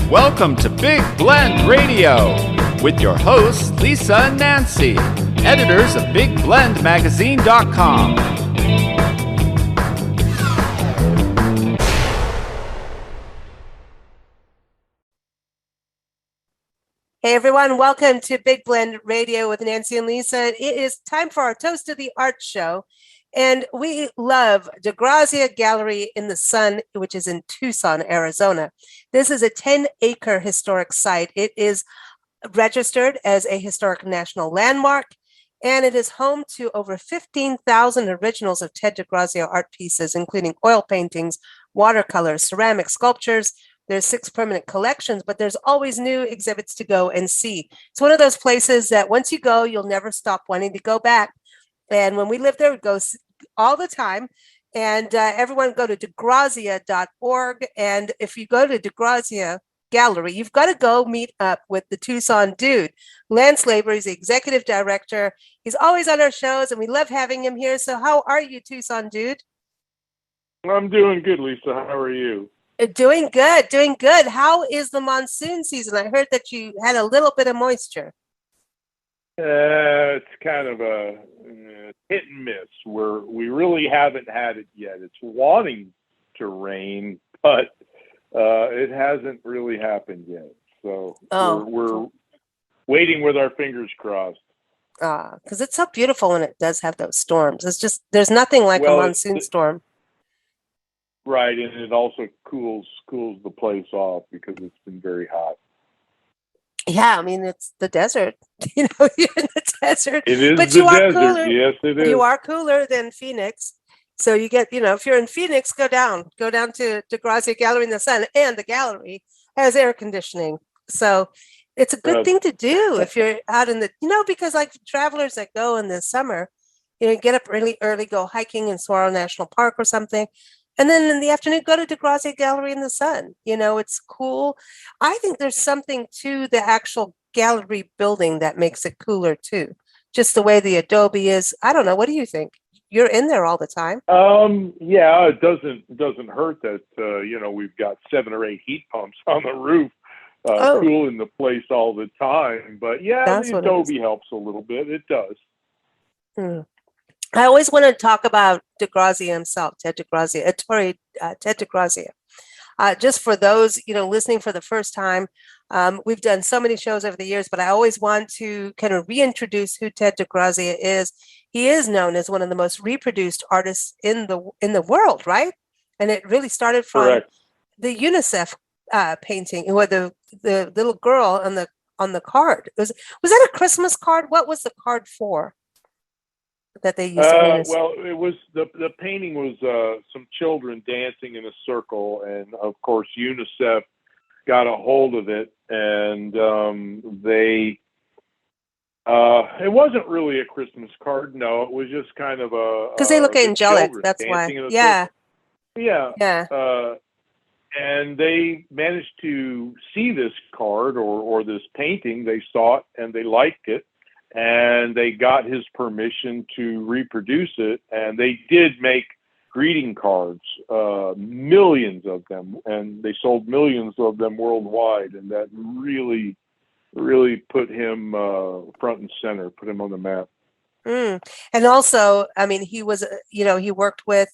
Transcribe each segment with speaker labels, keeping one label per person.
Speaker 1: Welcome to Big Blend Radio with your hosts Lisa and Nancy, editors of BigBlendMagazine.com.
Speaker 2: Hey everyone, welcome to Big Blend Radio with Nancy and Lisa. It is time for our Toast of the Art show. And we love DeGrazia Gallery in the Sun, which is in Tucson, Arizona. This is a 10-acre historic site. It is registered as a historic national landmark, and it is home to over 15,000 originals of Ted DeGrazia art pieces, including oil paintings, watercolors, ceramic sculptures. There's 6 permanent collections, but there's always new exhibits to go and see. It's one of those places that once you go, you'll never stop wanting to go back. And when we lived there, we'd go all the time. And everyone go to DeGrazia.org. And if you go to DeGrazia Gallery, you've got to go meet up with the Tucson dude. Lance Laber is the executive director. He's always on our shows, and we love having him here. So how are you, Tucson dude?
Speaker 3: I'm doing good, Lisa. How are you?
Speaker 2: Doing good, doing good. How is the monsoon season? I heard that you had a little bit of moisture.
Speaker 3: It's kind of a hit and miss where we really haven't had it yet. It's wanting to rain, but it hasn't really happened yet. So we're waiting with our fingers crossed.
Speaker 2: Because it's so beautiful when it does have those storms. It's just, there's nothing like a monsoon storm.
Speaker 3: Right, and it also cools the place off because it's been very hot.
Speaker 2: Yeah, I mean, it's the desert. You're in the desert.
Speaker 3: It is
Speaker 2: but
Speaker 3: the desert. Cooler. Yes, it is.
Speaker 2: You are cooler than Phoenix. So you get, if you're in Phoenix, go down to DeGrazia Gallery in the Sun, and the gallery has air conditioning. So it's a good thing to do if you're out in the, because like travelers that go in the summer, get up really early, go hiking in Saguaro National Park or something. And then in the afternoon, go to DeGrazia Gallery in the Sun. It's cool. I think there's something to the actual gallery building that makes it cooler too. Just the way the adobe is. I don't know. What do you think? You're in there all the time.
Speaker 3: Yeah, it doesn't hurt that we've got 7 or 8 heat pumps on the roof, cooling the place all the time. But yeah, the adobe helps a little bit. It does.
Speaker 2: I always want to talk about DeGrazia himself, Ted DeGrazia, Ted DeGrazia. Just for those, listening for the first time, we've done so many shows over the years, but I always want to kind of reintroduce who Ted DeGrazia is. He is known as one of the most reproduced artists in the world, right? And it really started from the UNICEF painting, where the little girl on the card. Was that a Christmas card? What was the card for? That they used.
Speaker 3: Well, it was the painting was some children dancing in a circle, and of course UNICEF got a hold of it, and they it wasn't really a Christmas card. No, it was just kind of
Speaker 2: because they look angelic. That's why. Yeah.
Speaker 3: And they managed to see this card or this painting. They saw it and they liked it. And they got his permission to reproduce it, and they did make greeting cards, millions of them, and they sold millions of them worldwide, and that really, really put him front and center, put him on the map.
Speaker 2: And also, I mean, he was, he worked with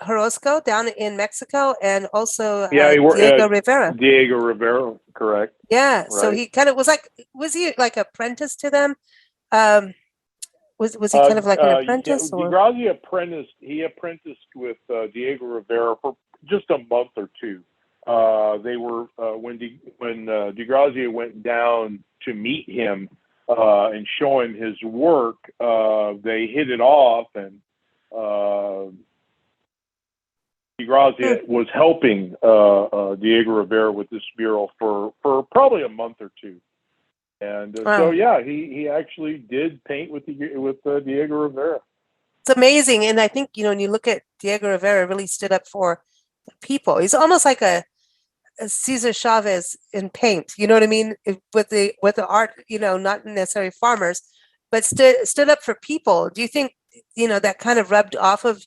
Speaker 2: Orozco down in Mexico, and also Diego Rivera.
Speaker 3: Diego Rivera, correct.
Speaker 2: Yeah, right. So he kind of was he like apprentice to them? Was he kind of like an apprentice?
Speaker 3: DeGrazia apprenticed with Diego Rivera for just a month or two. They were when DeGrazia went down to meet him and show him his work. They hit it off, and DeGrazia was helping Diego Rivera with this mural for probably a month or two, and so yeah, he actually did paint with Diego Rivera.
Speaker 2: It's amazing, and I think when you look at Diego Rivera, really stood up for the people. He's almost like a Cesar Chavez in paint. You know what I mean? With the art, not necessarily farmers, but stood up for people. Do you think that kind of rubbed off of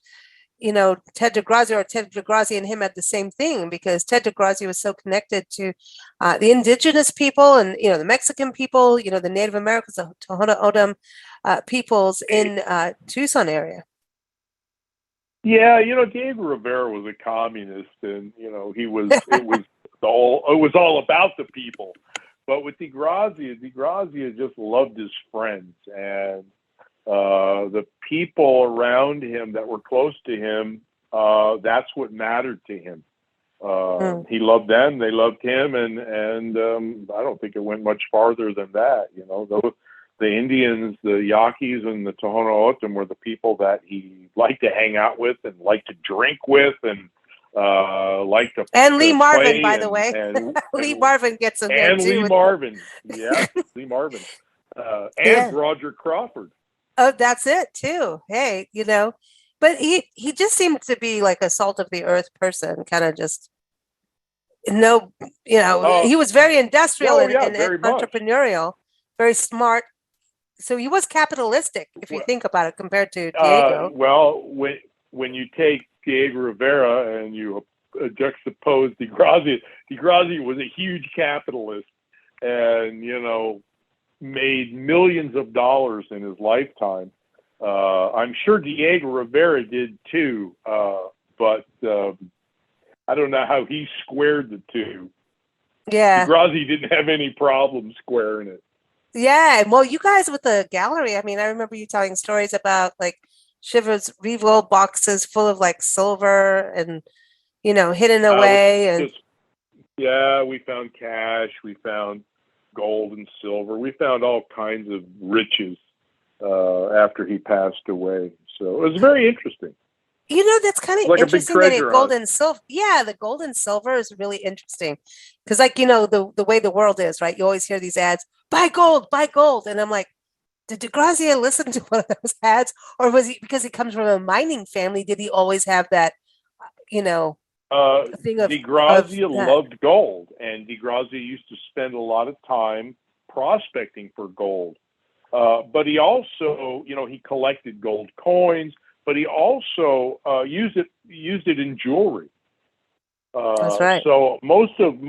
Speaker 2: Ted DeGrazia and him had the same thing, because Ted DeGrazia was so connected to the indigenous people and, the Mexican people, the Native Americans, the Tohono O'odham peoples in Tucson area.
Speaker 3: Yeah, Diego Rivera was a communist, and it was all about the people. But with DeGrazia just loved his friends, and the people around him that were close to him. That's what mattered to him. He loved them; they loved him, and I don't think it went much farther than that. The Indians, the Yaquis, and the Tohono O'odham were the people that he liked to hang out with and liked to drink with and liked to
Speaker 2: and Lee Marvin, by
Speaker 3: and,
Speaker 2: the way.
Speaker 3: and,
Speaker 2: Lee Marvin gets him there
Speaker 3: and
Speaker 2: too.
Speaker 3: Lee Marvin, yeah, Lee Marvin, and Roger Crawford.
Speaker 2: Oh, that's it too. Hey, but he just seemed to be like a salt of the earth person, kind of just he was very industrial and
Speaker 3: very
Speaker 2: entrepreneurial, very smart. So he was capitalistic, if you think about it, compared to Diego.
Speaker 3: Well, when you take Diego Rivera and you juxtapose DeGrazia was a huge capitalist, and made millions of dollars in his lifetime. I'm sure Diego Rivera did too, but I don't know how he squared the two.
Speaker 2: Yeah,
Speaker 3: DeGrazia didn't have any problem squaring it.
Speaker 2: Yeah, well, you guys with the gallery, I mean, I remember you telling stories about like Shiva's Revo boxes full of like silver and, hidden away.
Speaker 3: We found cash, we found gold and silver. We found all kinds of riches after he passed away. So it was very interesting.
Speaker 2: That's kind of interesting that gold and silver. Yeah, the gold and silver is really interesting because, the way the world is, right? You always hear these ads, buy gold, and I'm like, did DeGrazia listen to one of those ads, or was he, because he comes from a mining family? Did he always have that, thing of
Speaker 3: DeGrazia loved gold, and DeGrazia used to spend a lot of time prospecting for gold. But he also, he collected gold coins. But he also used it in jewelry.
Speaker 2: That's right.
Speaker 3: So most of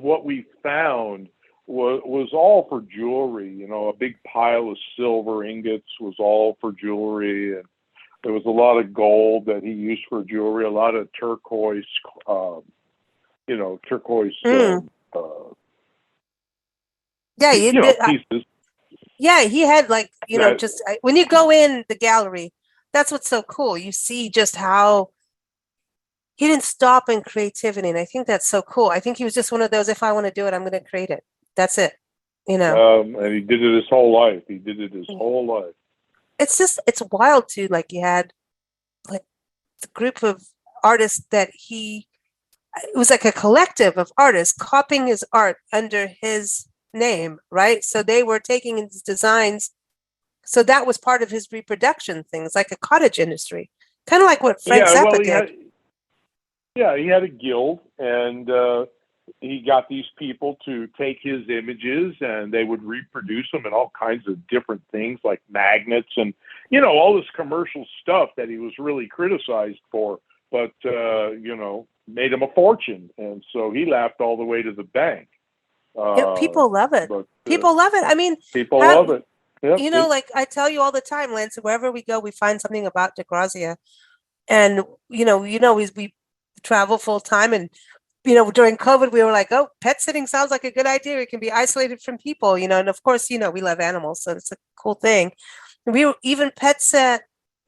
Speaker 3: what we found was all for jewelry. A big pile of silver ingots was all for jewelry, and there was a lot of gold that he used for jewelry. A lot of turquoise, turquoise. Pieces.
Speaker 2: Yeah, he had just when you go in the gallery. That's what's so cool. You see just how he didn't stop in creativity. And I think that's so cool. I think he was just one of those, if I want to do it, I'm going to create it. That's it.
Speaker 3: And he did it his whole life.
Speaker 2: It's wild too. Like you had like the group of artists that it was like a collective of artists copying his art under his name, right? So they were taking his designs. So that was part of his reproduction things, like a cottage industry, kind of like what Frank Zappa did.
Speaker 3: He had a guild, and he got these people to take his images, and they would reproduce them in all kinds of different things, like magnets and all this commercial stuff that he was really criticized for, but made him a fortune, and so he laughed all the way to the bank.
Speaker 2: People love it. People love it. I mean,
Speaker 3: people love it. Yep.
Speaker 2: Like I tell you all the time, Lance, wherever we go, we find something about DeGrazia. And, we travel full time. And, during COVID, we were like, oh, pet sitting sounds like a good idea. We can be isolated from people, and of course, we love animals. So it's a cool thing. We were even pets at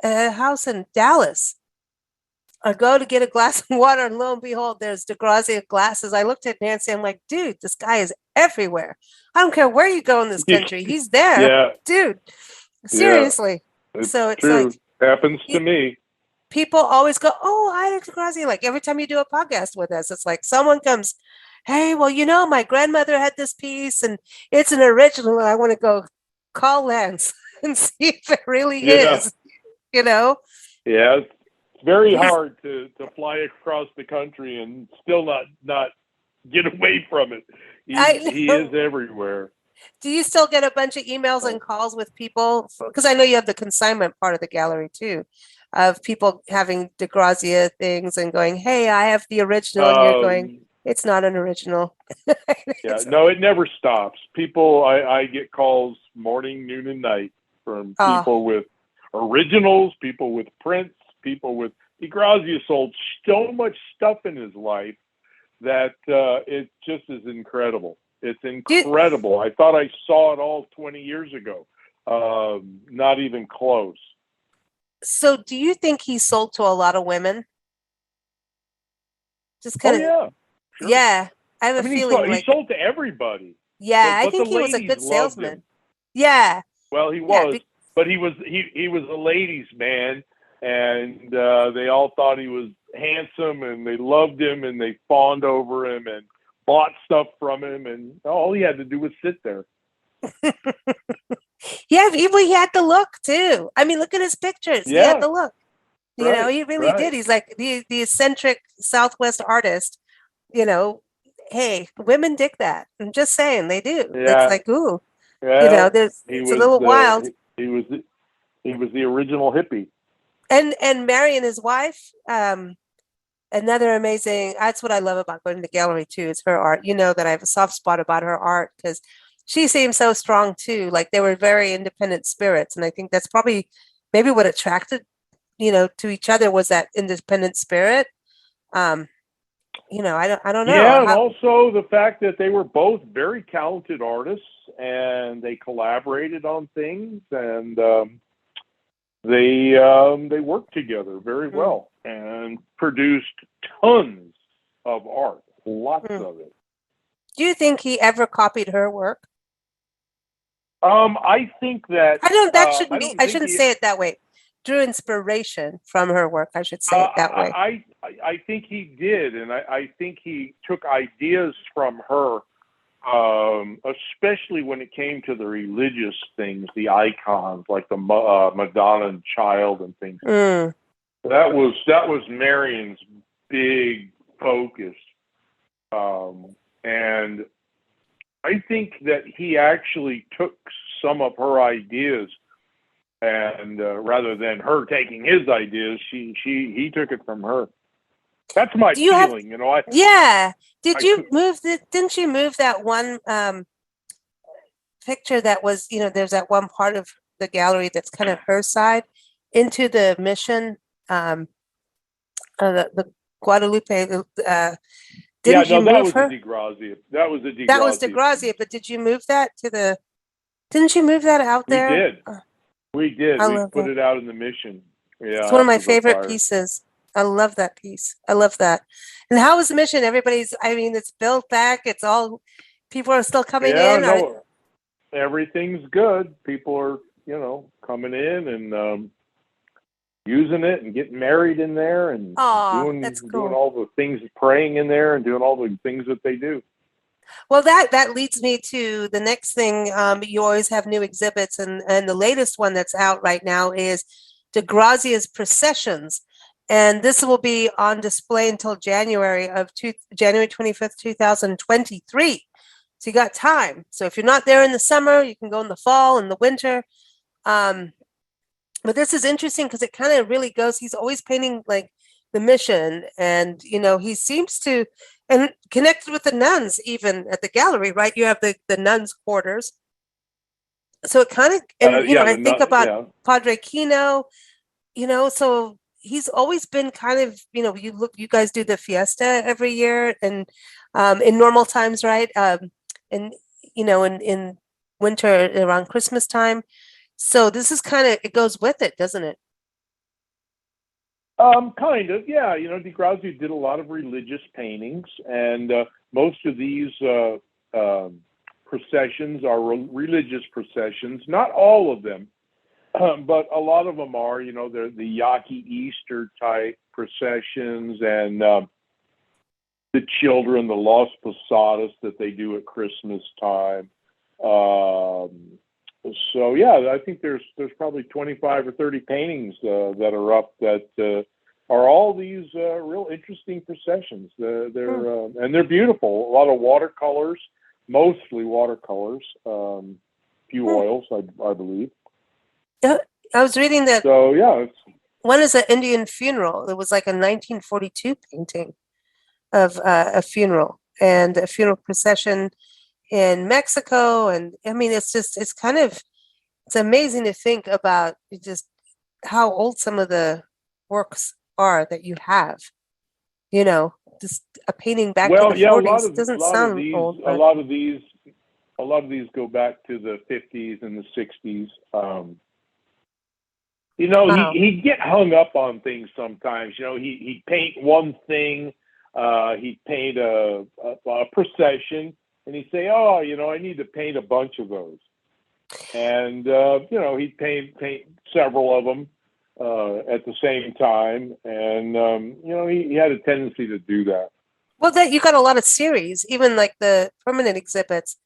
Speaker 2: a house in Dallas. I go to get a glass of water, and lo and behold, there's DeGrazia glasses. I looked at Nancy. I'm like, dude, this guy is everywhere. I don't care where you go in this country. He's there, dude. Seriously.
Speaker 3: It's
Speaker 2: so it's
Speaker 3: true.
Speaker 2: like
Speaker 3: Happens to me.
Speaker 2: People always go, oh, I like DeGrazia. Like every time you do a podcast with us, it's like someone comes, hey, well, my grandmother had this piece, and it's an original. And I want to go call Lance and see if it really is.
Speaker 3: Yeah, it's very hard to fly across the country and still not get away from it. He is everywhere.
Speaker 2: Do you still get a bunch of emails and calls with people? Because I know you have the consignment part of the gallery too, of people having DeGrazia things and going, "Hey, I have the original," and you're going, "It's not an original."
Speaker 3: Yeah, no, it never stops. People, I get calls morning, noon, and night from people with originals, people with prints, people with DeGrazia sold so much stuff in his life that it just is incredible. It's incredible. I thought I saw it all 20 years ago. Not even close.
Speaker 2: So do you think he sold to a lot of women? Just kind of.
Speaker 3: Yeah. Sure.
Speaker 2: Yeah. I have a feeling
Speaker 3: he sold to everybody.
Speaker 2: Yeah,
Speaker 3: but
Speaker 2: I think
Speaker 3: the
Speaker 2: he was a good
Speaker 3: ladies loved
Speaker 2: salesman.
Speaker 3: him.
Speaker 2: Yeah.
Speaker 3: Well, he was, but he was a ladies' man, and they all thought he was handsome, and they loved him, and they fawned over him, and bought stuff from him, and all he had to do was sit there.
Speaker 2: Yeah, he had the look too. I mean, look at his pictures. Yeah. He had the look. You know, he really did. He's like the eccentric Southwest artist. You know, hey, women dig that. I'm just saying, they do.
Speaker 3: Yeah.
Speaker 2: It's like, ooh,
Speaker 3: well,
Speaker 2: you know, it's a little wild.
Speaker 3: He was the original hippie.
Speaker 2: And Marion, his wife, another amazing. That's what I love about going to the gallery too. Is her art. You know that I have a soft spot about her art because she seems so strong too. Like they were very independent spirits, and I think that's probably maybe what attracted, to each other was that independent spirit. I don't know.
Speaker 3: Yeah, and also the fact that they were both very talented artists, and they collaborated on things, and they worked together very well and produced tons of art, lots of it.
Speaker 2: Do you think he ever copied her work?
Speaker 3: I think that
Speaker 2: I shouldn't say it that way. Drew inspiration from her work. I should say it that way.
Speaker 3: I think he did, and I think he took ideas from her, especially when it came to the religious things, the icons like the Madonna and Child and things. That was Marion's big focus, and I think that he actually took some of her ideas. And rather than her taking his ideas, he took it from her. That's my feeling,
Speaker 2: Did you move didn't you move that one picture that was, there's that one part of the gallery that's kind of her side into the mission, the Guadalupe. Didn't you move her?
Speaker 3: DeGrazia. That was the DeGrazia.
Speaker 2: That was DeGrazia, but did you move that to the? Didn't you move that out there?
Speaker 3: We did. We did. We put it out in the mission. Yeah,
Speaker 2: it's one of my favorite pieces. I love that piece. I love that. And how is the mission? It's built back. It's all, people are still coming in.
Speaker 3: No, everything's good. People are, coming in and using it and getting married in there and doing all the things, praying in there and doing all the things that they do.
Speaker 2: Well, that leads me to the next thing. You always have new exhibits, and the latest one that's out right now is DeGrazia's Processions, and this will be on display until January 25th, 2023. So you got time. So if you're not there in the summer, you can go in the fall and the winter. But this is interesting because it kind of really goes. He's always painting like the mission, and he seems to. And connected with the nuns, even at the gallery, right? You have the nuns' quarters. So it kind of, I think about Padre Kino, so he's always been kind of, you guys do the fiesta every year, and in normal times, right? In winter around Christmas time. So this is kind of, it goes with it, doesn't it?
Speaker 3: Kind of, yeah. DeGrazia did a lot of religious paintings, and most of these processions are religious processions. Not all of them, but a lot of them are. They're the Yaqui Easter type processions, and the children, the Los Posadas that they do at Christmas time. So yeah, I think there's probably 25 or 30 paintings that are up that are all these real interesting processions. And they're beautiful. A lot of watercolors, mostly watercolors, few oils, I believe.
Speaker 2: Yeah, I was reading that
Speaker 3: So yeah,
Speaker 2: one is an Indian funeral. It was like a 1942 painting of a funeral and a funeral procession in Mexico. And I mean, it's amazing to think about just how old some of the works are that you have. You know, just a painting back to
Speaker 3: well,
Speaker 2: the
Speaker 3: yeah,
Speaker 2: 40s doesn't sound
Speaker 3: these,
Speaker 2: old,
Speaker 3: a
Speaker 2: but
Speaker 3: lot of these, go back to the 50s and the 60s.
Speaker 2: wow.
Speaker 3: He'd get hung up on things sometimes. He'd paint one thing, he'd paint a procession, and he'd say, "Oh, I need to paint a bunch of those." And he'd paint several of them at the same time, and he had a tendency to do that.
Speaker 2: Well, that you got a lot of series, even like the permanent exhibits.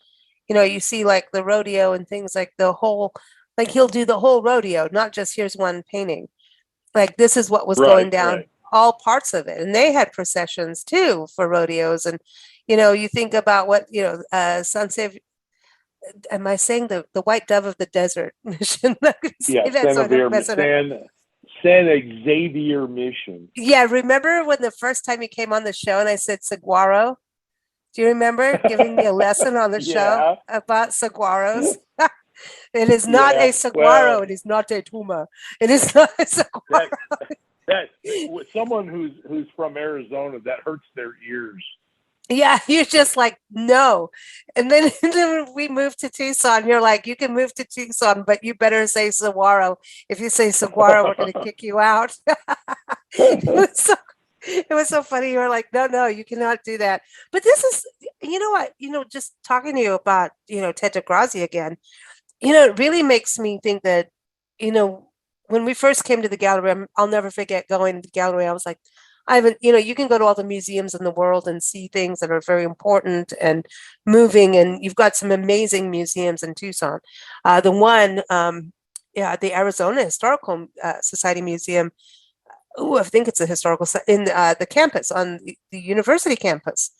Speaker 2: You see like the rodeo and things like like he'll do the whole rodeo, not just here's one painting. Like this is what was going down,
Speaker 3: Right.
Speaker 2: all parts of it. And they had processions too for rodeos. And, you think about what, am I saying the white dove of the desert mission?
Speaker 3: Yeah,
Speaker 2: That's what I'm messing up.
Speaker 3: San Xavier Mission.
Speaker 2: Yeah, remember when the first time you came on the show and I said saguaro? Do you remember giving me a lesson on the show about saguaros? It is not a saguaro. It is not a tuma. It is not a saguaro.
Speaker 3: That with someone who's from Arizona, that hurts their ears.
Speaker 2: Yeah, you're just like, no. And then, then we moved to Tucson. You're like, you can move to Tucson, but you better say saguaro. If you say saguaro, we're going to kick you out. It was so funny. You were like, no, you cannot do that. But this is, you know what, just talking to you about, Ted DeGrazia again, it really makes me think that, when we first came to the gallery, I'll never forget going to the gallery. I was like, I haven't, you can go to all the museums in the world and see things that are very important and moving. And you've got some amazing museums in Tucson. The one, the Arizona Historical Society Museum. Oh, I think it's a historical in the campus on the university campus.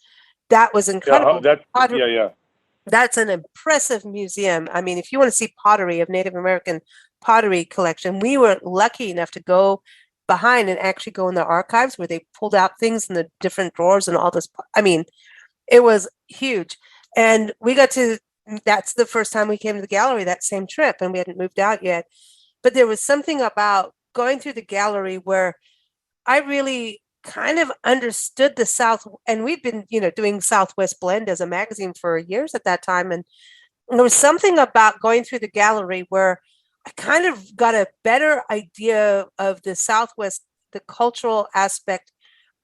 Speaker 2: That was incredible. That's an impressive museum. I mean, if you want to see pottery of Native American pottery collection, we were lucky enough to go behind and actually go in the archives where they pulled out things in the different drawers and all this. I mean, it was huge. And that's the first time we came to the gallery that same trip, and we hadn't moved out yet. But there was something about going through the gallery where I really kind of understood the South, and we'd been, doing Southwest Blend as a magazine for years at that time. And there was something about going through the gallery where I kind of got a better idea of the Southwest, the cultural aspect,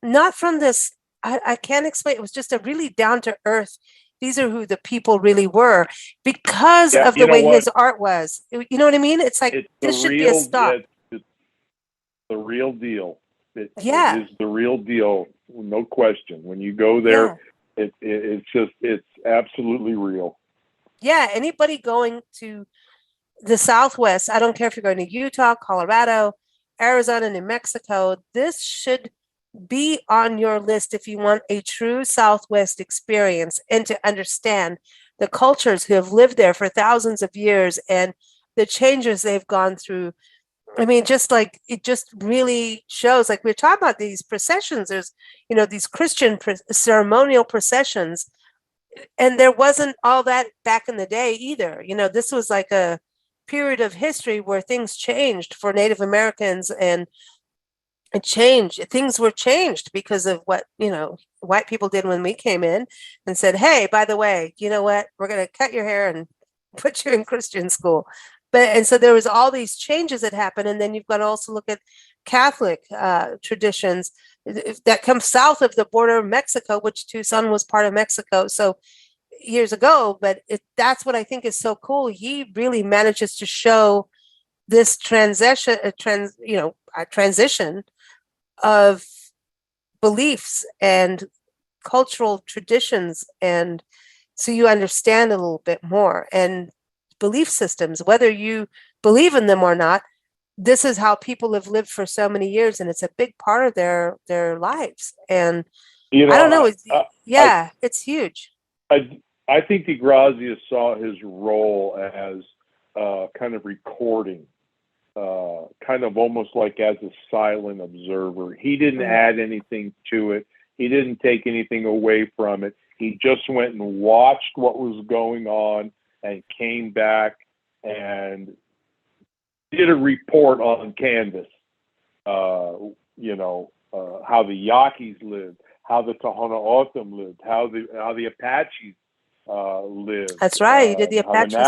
Speaker 2: not from this, I can't explain. It was just a really down to earth. These are who the people really were because of the way his art was. You know what I mean? It's like, this should be a stop.
Speaker 3: It's the real deal. It
Speaker 2: is
Speaker 3: the real deal, no question. When you go there, it's absolutely real.
Speaker 2: Yeah, anybody going to the Southwest, I don't care if you're going to Utah, Colorado, Arizona, New Mexico, this should be on your list if you want a true Southwest experience and to understand the cultures who have lived there for thousands of years and the changes they've gone through. I mean, it just really shows, like we're talking about these processions, there's, these Christian ceremonial processions, and there wasn't all that back in the day either. This was like a period of history where things changed for Native Americans, and things were changed because of what, white people did when we came in and said, hey, by the way, you know what, we're going to cut your hair and put you in Christian school. And so there was all these changes that happened. And then you've got to also look at Catholic traditions that come south of the border of Mexico, which Tucson was part of Mexico. So years ago, but that's what I think is so cool. He really manages to show this transition of beliefs and cultural traditions. And so you understand a little bit more. And belief systems, whether you believe in them or not, this is how people have lived for so many years, and it's a big part of their lives. And I don't know, it's huge.
Speaker 3: I I think DeGrazia saw his role as kind of recording, kind of almost like as a silent observer. He didn't add anything to it. He didn't take anything away from it. He just went and watched what was going on and came back and did a report on canvas. How the Yaquis lived, how the Tohono O'odham lived, how the Apaches lived.
Speaker 2: That's right. You did the Apaches
Speaker 3: the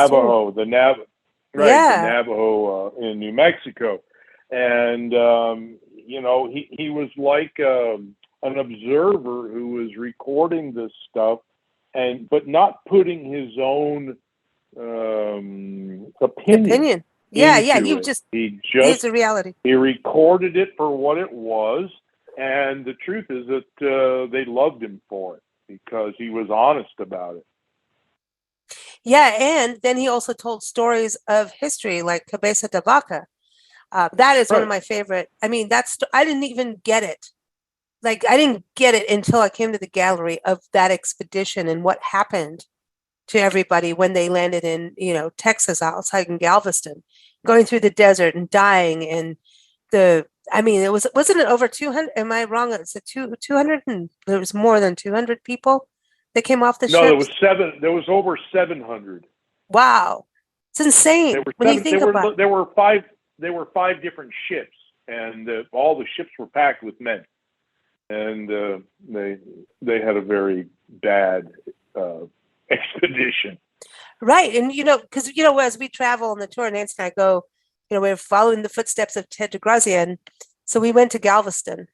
Speaker 3: Navajo in New Mexico, and he was like an observer who was recording this stuff, but not putting his own opinion.
Speaker 2: Yeah. He just a reality.
Speaker 3: He recorded it for what it was, and the truth is that they loved him for it because he was honest about it.
Speaker 2: Yeah, and then he also told stories of history, like Cabeza de Vaca. That is one of my favorite. I mean, I didn't even get it. Like, I didn't get it until I came to the gallery of that expedition and what happened to everybody when they landed in, Texas, outside in Galveston, going through the desert and dying. And wasn't it over 200? Am I wrong? It's 200, and there was more than 200 people that came off the ship.
Speaker 3: No, there was over 700.
Speaker 2: Wow, it's insane when you think about it.
Speaker 3: There were five different ships, and all the ships were packed with men, and they had a very bad expedition.
Speaker 2: Right, and because as we travel on the tour, Nancy and I go, we're following the footsteps of Ted DeGrazia, and so we went to Galveston,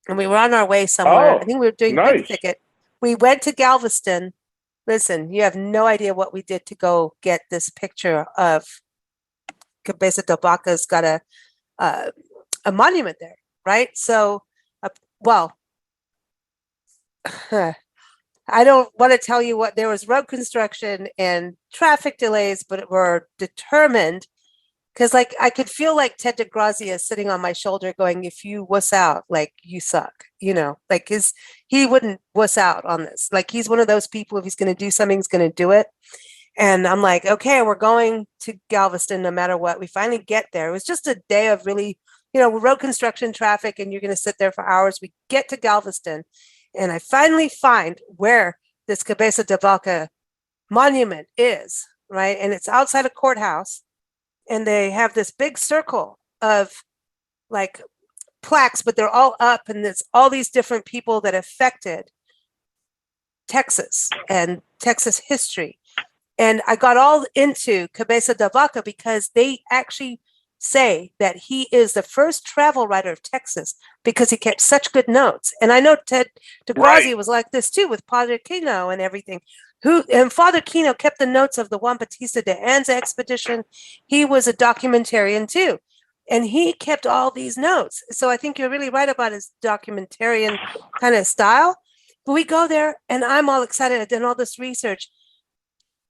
Speaker 2: and we were on our way somewhere. I think we were doing
Speaker 3: nice.
Speaker 2: Big Thicket. We went to Galveston. Listen, you have no idea what we did to go get this picture of Cabeza de Vaca's got a monument there, right? So, I don't want to tell you what, there was road construction and traffic delays, but we're determined, because I could feel like Ted DeGrazia sitting on my shoulder going, if you wuss out, like, you suck, he wouldn't wuss out on this. Like, he's one of those people, if he's going to do something, he's going to do it. And I'm like, okay, we're going to Galveston no matter what. We finally get there. It was just a day of really, road construction traffic, and you're going to sit there for hours. We get to Galveston, and I finally find where this Cabeza de Vaca monument is, right? And it's outside a courthouse, and they have this big circle of like plaques, but they're all up, and there's all these different people that affected Texas and Texas history. And I got all into Cabeza de Vaca because they actually say that he is the first travel writer of Texas because he kept such good notes. And I know Ted DeGrazia was like this too with Padre Kino and everything. And Father Kino kept the notes of the Juan Bautista de Anza expedition. He was a documentarian too. And he kept all these notes. So I think you're really right about his documentarian kind of style. But we go there, and I'm all excited. I've done all this research.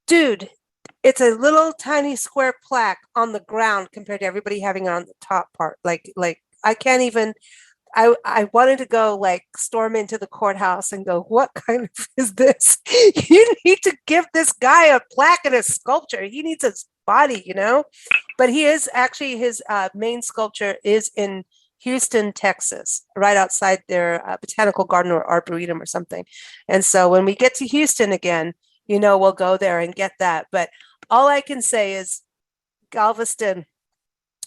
Speaker 2: Dude, it's a little tiny square plaque on the ground compared to everybody having it on the top part. Like I can't even, I wanted to go storm into the courthouse and go, what kind of is this? You need to give this guy a plaque and a sculpture. He needs a body, but he is actually, his main sculpture is in Houston, Texas, right outside their botanical garden or arboretum or something. And so when we get to Houston again, we'll go there and get that. But all I can say is, Galveston,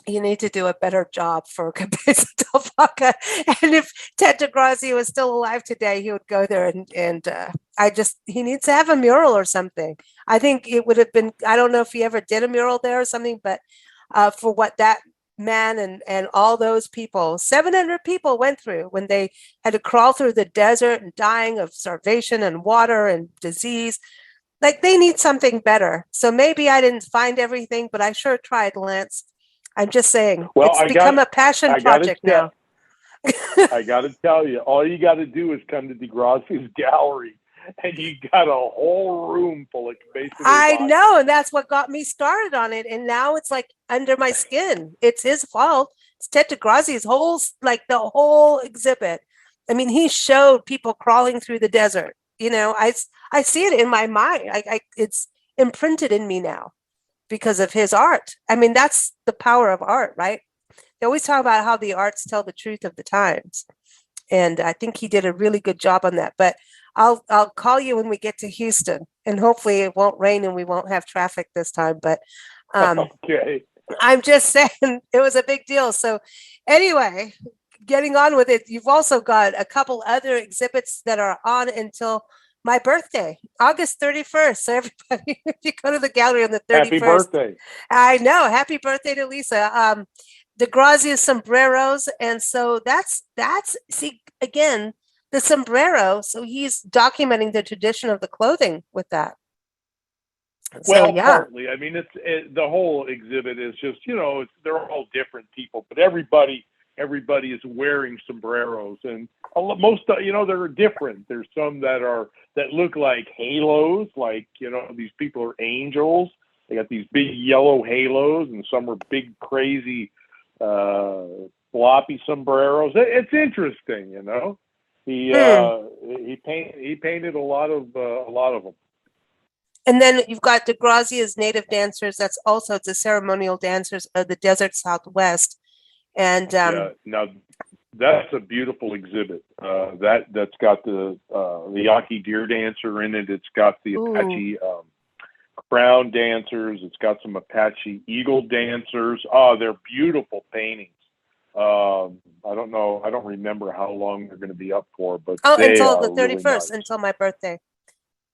Speaker 2: you need to do a better job for Cabeza de Vaca. And if Ted DeGrazia was still alive today, he would go there and he needs to have a mural or something. I think it would have been, I don't know if he ever did a mural there or something, but for what that man and all those people, 700 people went through when they had to crawl through the desert and dying of starvation and water and disease. They need something better. So maybe I didn't find everything, but I sure tried, Lance. I'm just saying, it's become a passion project now.
Speaker 3: I got to tell you, all you got to do is come to DeGrazia's gallery, and you got a whole room full of basically.
Speaker 2: I know, and that's what got me started on it. And now it's under my skin. It's his fault. It's Ted DeGrazia's the whole exhibit. I mean, he showed people crawling through the desert. I see it in my mind. It's imprinted in me now because of his art. I mean, that's the power of art, right? They always talk about how the arts tell the truth of the times. And I think he did a really good job on that. But I'll call you when we get to Houston, and hopefully it won't rain and we won't have traffic this time. But
Speaker 3: Okay.
Speaker 2: I'm just saying it was a big deal. So anyway, getting on with it, you've also got a couple other exhibits that are on until my birthday, August 31st. So everybody, if you go to the gallery on the 31st.
Speaker 3: Happy birthday.
Speaker 2: I know. Happy birthday to Lisa. DeGrazia Sombreros. And so that's see, again, the sombrero. So he's documenting the tradition of the clothing with that.
Speaker 3: Well,
Speaker 2: So, yeah.
Speaker 3: partly. I mean, the whole exhibit is just, they're all different people, but everybody is wearing sombreros, and most, they're different. There's some that look like halos, like, these people are angels. They got these big yellow halos, and some are big, crazy, floppy sombreros. It's interesting, He painted a lot of them.
Speaker 2: And then you've got DeGrazia's native dancers. It's the ceremonial dancers of the desert Southwest. And
Speaker 3: now that's a beautiful exhibit. That's got the Yaqui deer dancer in it. It's got the Apache crown dancers. It's got some Apache eagle dancers. Oh, they're beautiful paintings. I don't know. I don't remember how long they're going to be up for, but
Speaker 2: until the 31st,
Speaker 3: really nice.
Speaker 2: until my birthday.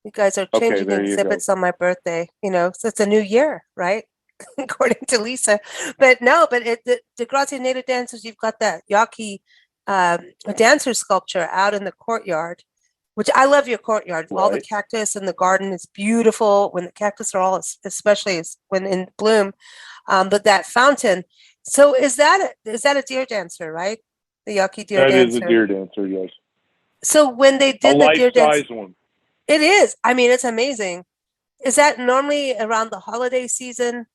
Speaker 2: You guys are changing exhibits on my birthday, so it's a new year, right? According to Lisa. But no, the DeGrazia native dancers, you've got that Yaqui dancer sculpture out in the courtyard, which I love your courtyard. Right. All the cactus in the garden is beautiful when the cactus are all, especially when in bloom. But that fountain. So is that a deer dancer, right? The Yaqui deer dancer.
Speaker 3: That is a deer dancer, yes.
Speaker 2: So when they did the deer dance,
Speaker 3: one.
Speaker 2: It is. I mean, it's amazing. Is that normally around the holiday season,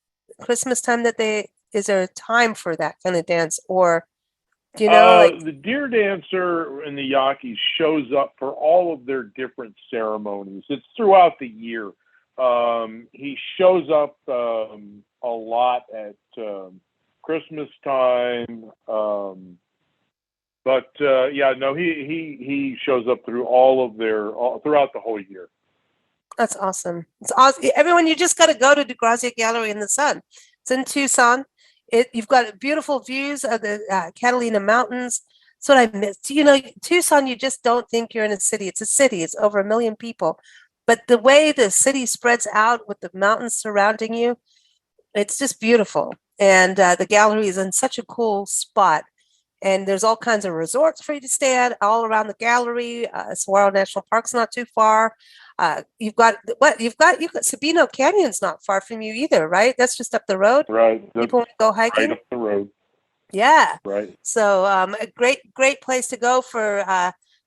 Speaker 2: Christmas time, is there a time for that kind of dance? Or,
Speaker 3: the deer dancer in the Yaquis shows up for all of their different ceremonies. It's throughout the year. He shows up a lot at Christmas time. He shows up through all of throughout the whole year.
Speaker 2: That's awesome. It's awesome. Everyone, you just got to go to DeGrazia Gallery in the sun. It's in Tucson. You've got beautiful views of the Catalina Mountains. That's what I missed. Tucson, you just don't think you're in a city. It's a city. It's over 1 million people. But the way the city spreads out with the mountains surrounding you, it's just beautiful. And the gallery is in such a cool spot. And there's all kinds of resorts for you to stay at all around the gallery. Saguaro National Park's not too far. You've got Sabino Canyon's not far from you either, right? That's just up the road.
Speaker 3: Right.
Speaker 2: People want to go hiking.
Speaker 3: Right up the road.
Speaker 2: Yeah.
Speaker 3: Right.
Speaker 2: So a great place to go for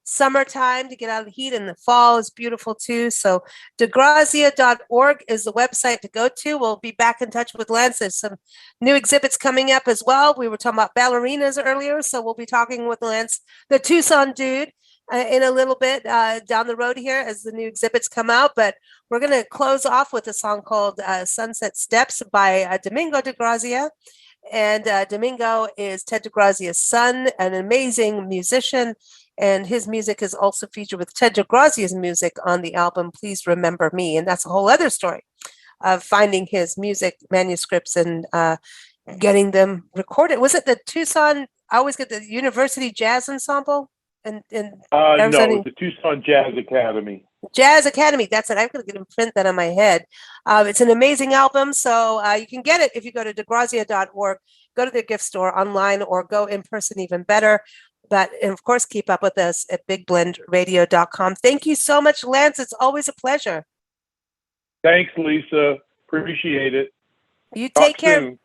Speaker 2: summertime to get out of the heat, and the fall is beautiful too. So DeGrazia.org is the website to go to. We'll be back in touch with Lance. There's some new exhibits coming up as well. We were talking about ballerinas earlier, so we'll be talking with Lance, the Tucson dude, in a little bit down the road here as the new exhibits come out. But we're going to close off with a song called Sunset Steps by Domingo DeGrazia. And Domingo is Ted DeGrazia's son, an amazing musician. And his music is also featured with Ted DeGrazia's music on the album Please Remember Me. And that's a whole other story of finding his music manuscripts and getting them recorded. Was it the Tucson, I always get the University Jazz Ensemble?
Speaker 3: No, the Tucson Jazz Academy.
Speaker 2: Jazz Academy, that's it. I'm going to print that on my head. It's an amazing album, so you can get it if you go to DeGrazia.org, go to their gift store online, or go in person, even better. But, and of course, keep up with us at bigblendradio.com. Thank you so much, Lance. It's always a pleasure.
Speaker 3: Thanks, Lisa. Appreciate it.
Speaker 2: You take care.
Speaker 3: Soon.